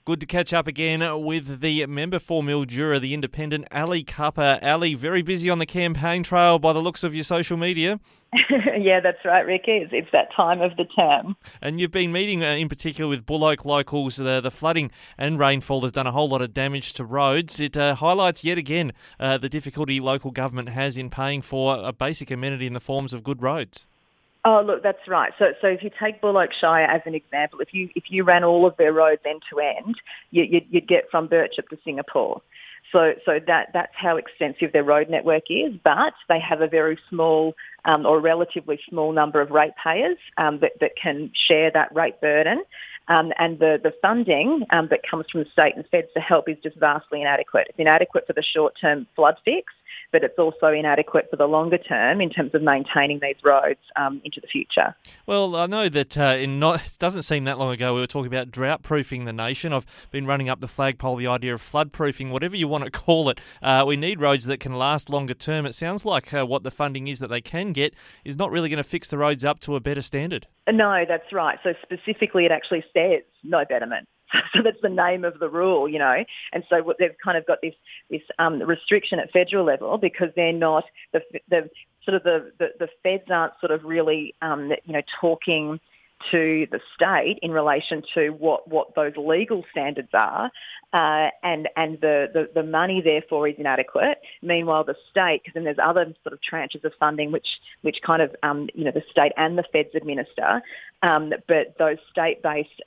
Good to catch up again with the member for Mildura, the independent Ali Cupper. Ali, very busy on the campaign trail by the looks of your social media. Yeah, that's right, Ricky. It's that time of the term. And you've been meeting in particular with Bull Oak locals. The flooding and rainfall has done a whole lot of damage to roads. It highlights yet again the difficulty local government has in paying for a basic amenity in the forms of good roads. Oh, look, that's right. So if you take Bull Oak Shire as an example, if you ran all of their roads end to end, you'd get from Birchip to Singapore. So that's how extensive their road network is, but they have a very small or relatively small number of ratepayers that can share that rate burden. And the funding that comes from the state and feds to help is just vastly inadequate. It's inadequate for the short-term flood fix, but it's also inadequate for the longer term in terms of maintaining these roads into the future. Well, I know that it doesn't seem that long ago we were talking about drought-proofing the nation. I've been running up the flagpole the idea of flood-proofing, whatever you want to call it. We need roads that can last longer term. It sounds like what the funding is that they can get is not really going to fix the roads up to a better standard. No, that's right. So specifically it actually says no betterment. So that's the name of the rule, you know. And so they've kind of got this restriction at federal level because they're not the feds aren't sort of really talking to the state in relation to what those legal standards are, and the money therefore is inadequate. Meanwhile, the state, because then there's other sort of tranches of funding which kind of the state and the feds administer, but those state-based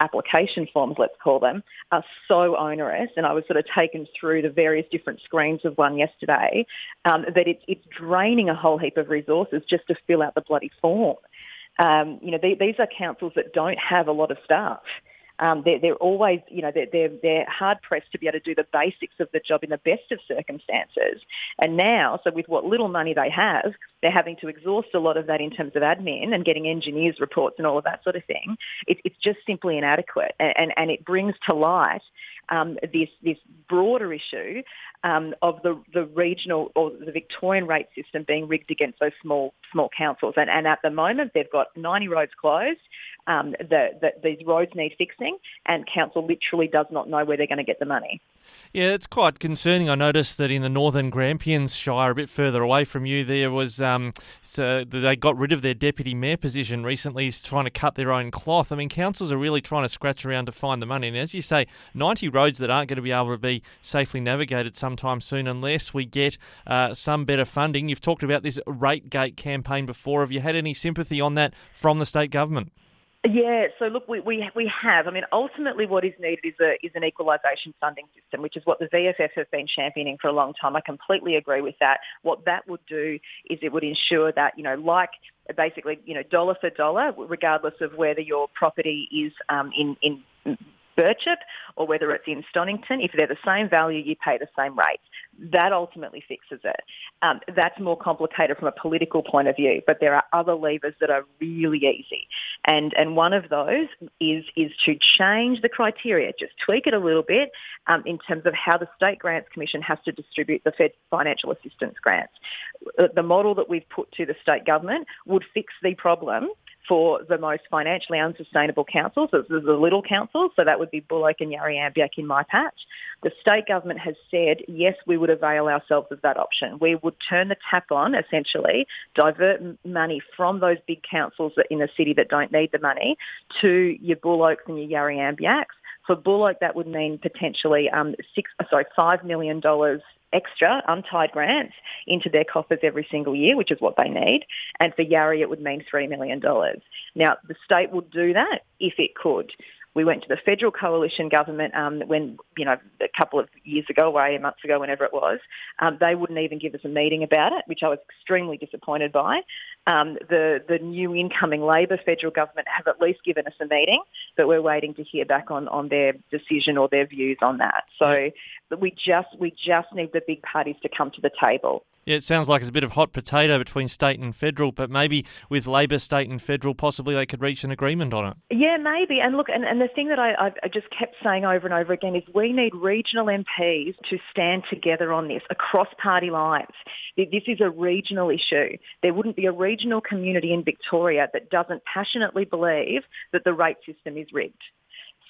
application forms, let's call them, are so onerous. And I was sort of taken through the various different screens of one yesterday, that it's draining a whole heap of resources just to fill out the bloody form. These are councils that don't have a lot of staff. They're always, they're hard pressed to be able to do the basics of the job in the best of circumstances. And now, so with what little money they have, they're having to exhaust a lot of that in terms of admin and getting engineers' reports and all of that sort of thing. It's just simply inadequate, and it brings to light this broader issue of the regional or the Victorian rate system being rigged against those small councils. And at the moment, they've got 90 roads closed. These roads need fixing, and council literally does not know where they're going to get the money. Yeah, it's quite concerning. I noticed that in the northern Grampians Shire, a bit further away from you, there was so they got rid of their deputy mayor position recently, trying to cut their own cloth. I mean, councils are really trying to scratch around to find the money. And as you say, 90 roads that aren't going to be able to be safely navigated sometime soon unless we get some better funding. You've talked about this rate gate campaign before. Have you had any sympathy on that from the state government? Yeah, so look, we have. I mean, ultimately what is needed is an equalisation funding system, which is what the VFF have been championing for a long time. I completely agree with that. What that would do is it would ensure that, basically, dollar for dollar, regardless of whether your property is in Birchip or whether it's in Stonington, if they're the same value, you pay the same rate. That ultimately fixes it. That's more complicated from a political point of view, but there are other levers that are really easy. And one of those is to change the criteria, just tweak it a little bit in terms of how the State Grants Commission has to distribute the Fed financial assistance grants. The model that we've put to the state government would fix the problem for the most financially unsustainable councils, so the little councils, so that would be Bull Oak and Yarriambiack in my patch. The state government has said, yes, we would avail ourselves of that option. We would turn the tap on, essentially, divert money from those big councils in the city that don't need the money to your Bull Oaks and your Yarriambiacks. For Bull Oak, that would mean potentially $5 million extra untied grants into their coffers every single year, which is what they need. And for Yarri, it would mean $3 million. Now, the state would do that if it could. We went to the federal coalition government when, a couple of years ago, or 8 months ago, whenever it was. They wouldn't even give us a meeting about it, which I was extremely disappointed by. The new incoming Labor federal government have at least given us a meeting, but we're waiting to hear back on their decision or their views on that. So we just need the big parties to come to the table. Yeah, it sounds like it's a bit of hot potato between state and federal, but maybe with Labor, state and federal, possibly they could reach an agreement on it. Yeah, maybe. And look, and the thing that I just kept saying over and over again is we need regional MPs to stand together on this across party lines. This is a regional issue. There wouldn't be a regional community in Victoria that doesn't passionately believe that the rate system is rigged.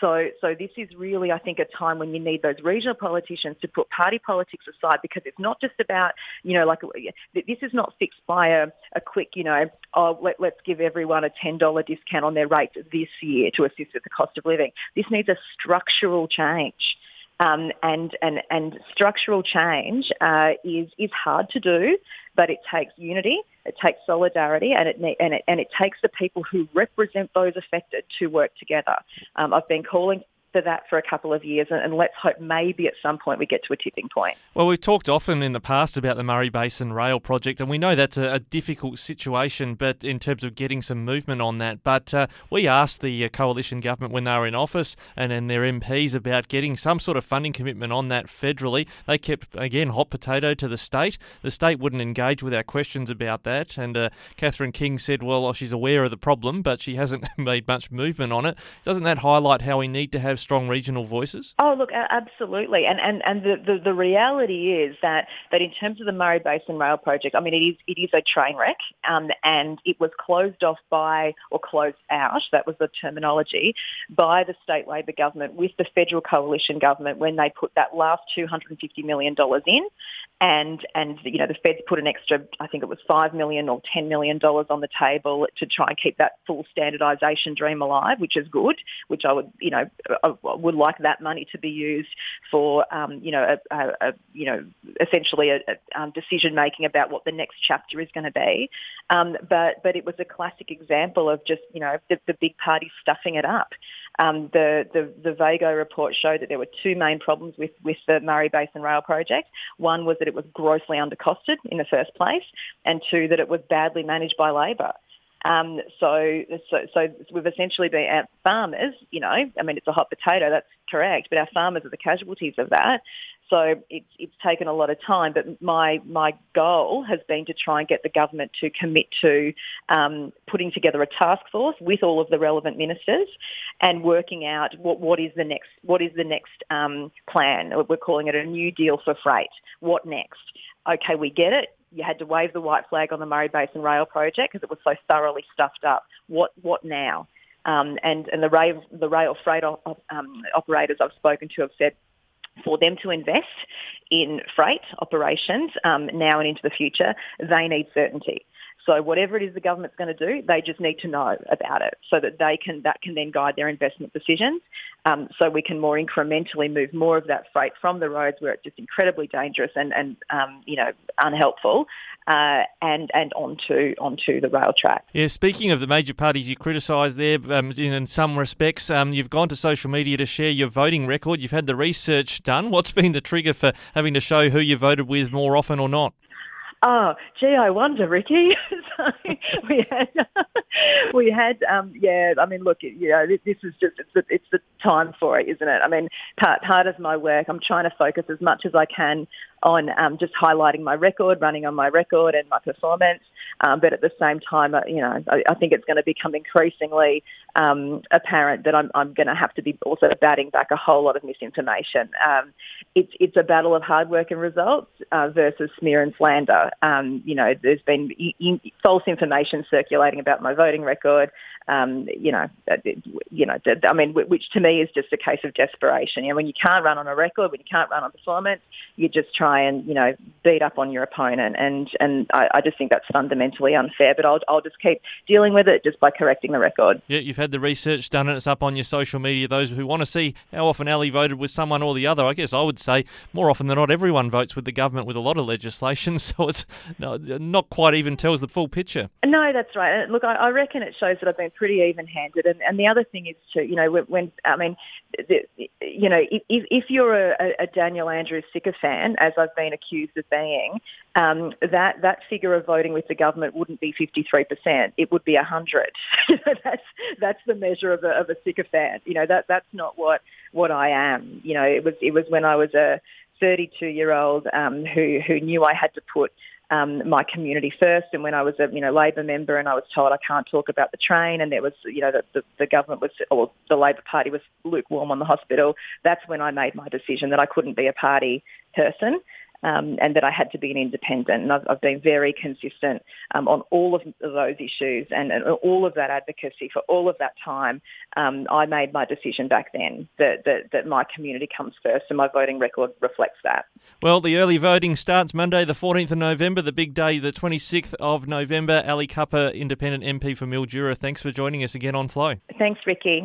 So this is really, I think, a time when you need those regional politicians to put party politics aside, because it's not just about, this is not fixed by a quick, let's give everyone a $10 discount on their rates this year to assist with the cost of living. This needs a structural change. And structural change is hard to do, but it takes unity, it takes solidarity, and it takes the people who represent those affected to work together. I've been calling for that for a couple of years, and let's hope maybe at some point we get to a tipping point. Well, we've talked often in the past about the Murray Basin Rail Project, and we know that's a difficult situation, but in terms of getting some movement on that. But we asked the coalition government when they were in office and then their MPs about getting some sort of funding commitment on that federally. They kept, again, hot potato to the state. The state wouldn't engage with our questions about that, and Catherine King said, well, she's aware of the problem, but she hasn't made much movement on it. Doesn't that highlight how we need to have strong regional voices? Oh, look, absolutely. And the reality is that in terms of the Murray Basin Rail Project, I mean, it is a train wreck, and it was closed off closed out, that was the terminology, by the state Labor government with the federal coalition government when they put that last $250 million in. And the feds put an extra, I think it was $5 million or $10 million on the table to try and keep that full standardisation dream alive, which is good, which I would like that money to be used for, essentially a decision making about what the next chapter is going to be. But it was a classic example of just, the big parties stuffing it up. The Vago report showed that there were two main problems with the Murray Basin Rail Project. One was that it was grossly undercosted in the first place, and two, that it was badly managed by Labor. So we've essentially been our farmers, it's a hot potato, that's correct, but our farmers are the casualties of that. So it's taken a lot of time, but my goal has been to try and get the government to commit to putting together a task force with all of the relevant ministers and working out what is the next plan. We're calling it a new deal for freight. What next? Okay, we get it. You had to wave the white flag on the Murray Basin Rail Project because it was so thoroughly stuffed up. What now? And the rail freight operators I've spoken to have said, for them to invest in freight operations now and into the future, they need certainty. So whatever it is the government's going to do, they just need to know about it so that that can then guide their investment decisions. So we can more incrementally move more of that freight from the roads where it's just incredibly dangerous and unhelpful, and onto the rail track. Yeah, speaking of the major parties you criticise there, in some respects, you've gone to social media to share your voting record. You've had the research done. What's been the trigger for having to show who you voted with more often or not? Oh, gee, I wonder, Ricky. So we had, I mean, look, this is just, it's the time for it, isn't it? I mean, part of my work, I'm trying to focus as much as I can on just highlighting my record, running on my record and my performance. But at the same time, I think it's going to become increasingly apparent that I'm going to have to be also batting back a whole lot of misinformation. It's a battle of hard work and results versus smear and slander. There's been false information circulating about my voting record. Which to me is just a case of desperation. When you can't run on a record, when you can't run on performance, you just try and beat up on your opponent, and I just think that's fundamentally unfair. But I'll just keep dealing with it just by correcting the record. Yeah, you've had the research done and it's up on your social media. Those who want to see how often Ali voted with someone or the other, I guess I would say more often than not everyone votes with the government with a lot of legislation, so it's not quite even tells the full picture. No, that's right. Look, I reckon it shows that I've been pretty even-handed, and the other thing is if you're a Daniel Andrews sycophant, as I've been accused of being, that figure of voting with the government wouldn't be 53%. It would be 100. That's the measure of a sycophant. That's not what I am. It was when I was a 32-year-old who knew I had to put my community first, and when I was a Labor member and I was told I can't talk about the train, and there was the government was, or the Labor Party was lukewarm on the hospital, that's when I made my decision that I couldn't be a party person. and that I had to be an independent. And I've been very consistent on all of those issues and all of that advocacy for all of that time. I made my decision back then that my community comes first, and my voting record reflects that. Well, the early voting starts Monday the 14th of November, the big day, the 26th of November. Ali Cupper, Independent MP for Mildura, thanks for joining us again on Flow. Thanks, Ricky.